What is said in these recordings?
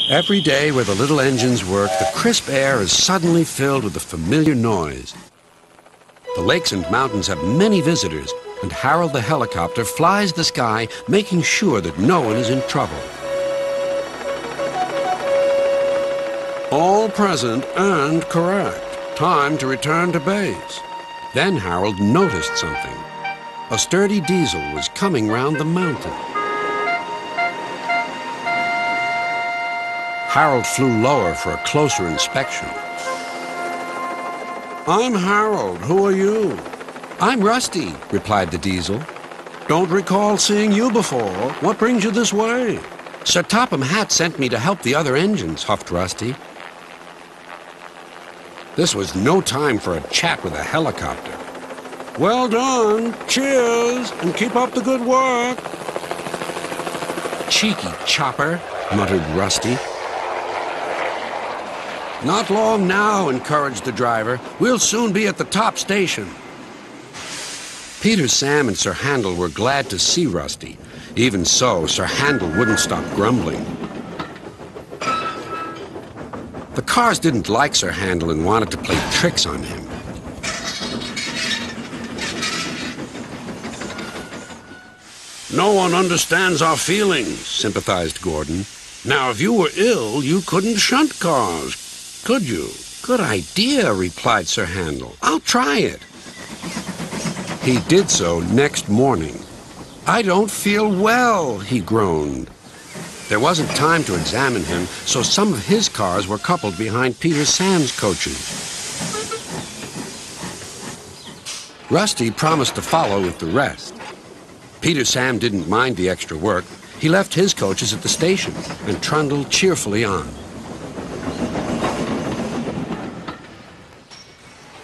Every day where the little engines work, the crisp air is suddenly filled with a familiar noise. The lakes and mountains have many visitors, and Harold the helicopter flies the sky, making sure that no one is in trouble. All present and correct. Time to return to base. Then Harold noticed something. A sturdy diesel was coming round the mountain. Harold flew lower for a closer inspection. I'm Harold. Who are you? I'm Rusty, replied the diesel. Don't recall seeing you before. What brings you this way? Sir Topham Hatt sent me to help the other engines, huffed Rusty. This was no time for a chat with a helicopter. Well done. Cheers, and keep up the good work. Cheeky chopper, muttered Rusty. Not long now, encouraged the driver. We'll soon be at the top station. Peter, Sam, and Sir Handel were glad to see Rusty. Even so, Sir Handel wouldn't stop grumbling. The cars didn't like Sir Handel and wanted to play tricks on him. No one understands our feelings, sympathized Gordon. Now, if you were ill, you couldn't shunt cars, could you? Good idea, replied Sir Handel. I'll try it. He did so next morning. I don't feel well, he groaned. There wasn't time to examine him, so some of his cars were coupled behind Peter Sam's coaches. Rusty promised to follow with the rest. Peter Sam didn't mind the extra work. He left his coaches at the station and trundled cheerfully on.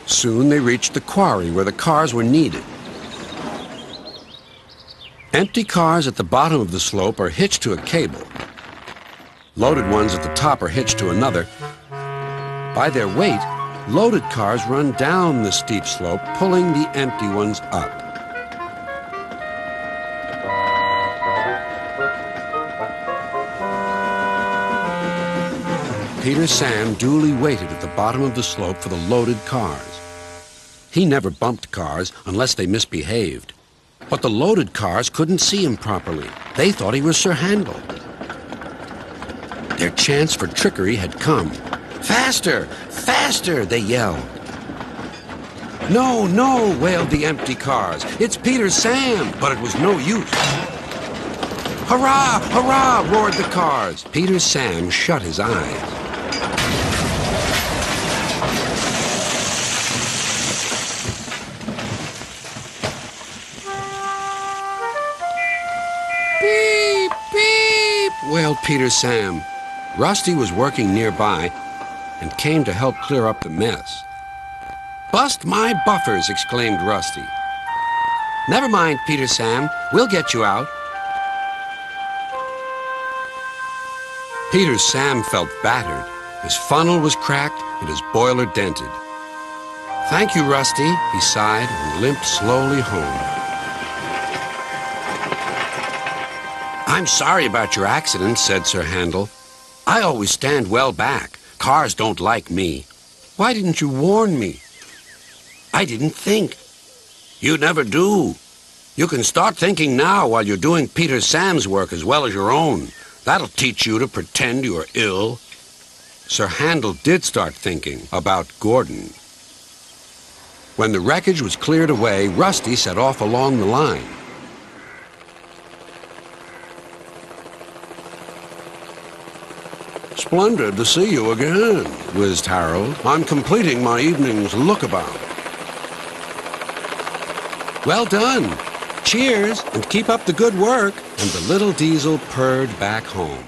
Soon they reached the quarry where the cars were needed. Empty cars at the bottom of the slope are hitched to a cable. Loaded ones at the top are hitched to another. By their weight, loaded cars run down the steep slope, pulling the empty ones up. Peter Sam duly waited at the bottom of the slope for the loaded cars. He never bumped cars unless they misbehaved. But the loaded cars couldn't see him properly. They thought he was Sir Handel. Their chance for trickery had come. Faster! Faster! They yelled. No, no, wailed the empty cars. It's Peter Sam! But it was no use. Hurrah! Hurrah! Roared the cars. Peter Sam shut his eyes. Beep! Beep! Wailed Peter Sam. Rusty was working nearby and came to help clear up the mess. Bust my buffers, exclaimed Rusty. Never mind, Peter Sam. We'll get you out. Peter Sam felt battered. His funnel was cracked and his boiler dented. Thank you, Rusty, he sighed and limped slowly home. I'm sorry about your accident, said Sir Handel. I always stand well back. Cars don't like me. Why didn't you warn me? I didn't think. You never do. You can start thinking now while you're doing Peter Sam's work as well as your own. That'll teach you to pretend you're ill. Sir Handel did start thinking about Gordon. When the wreckage was cleared away, Rusty set off along the line. Splendid to see you again, whizzed Harold. I'm completing my evening's lookabout. Well done. Cheers, and keep up the good work. And the little diesel purred back home.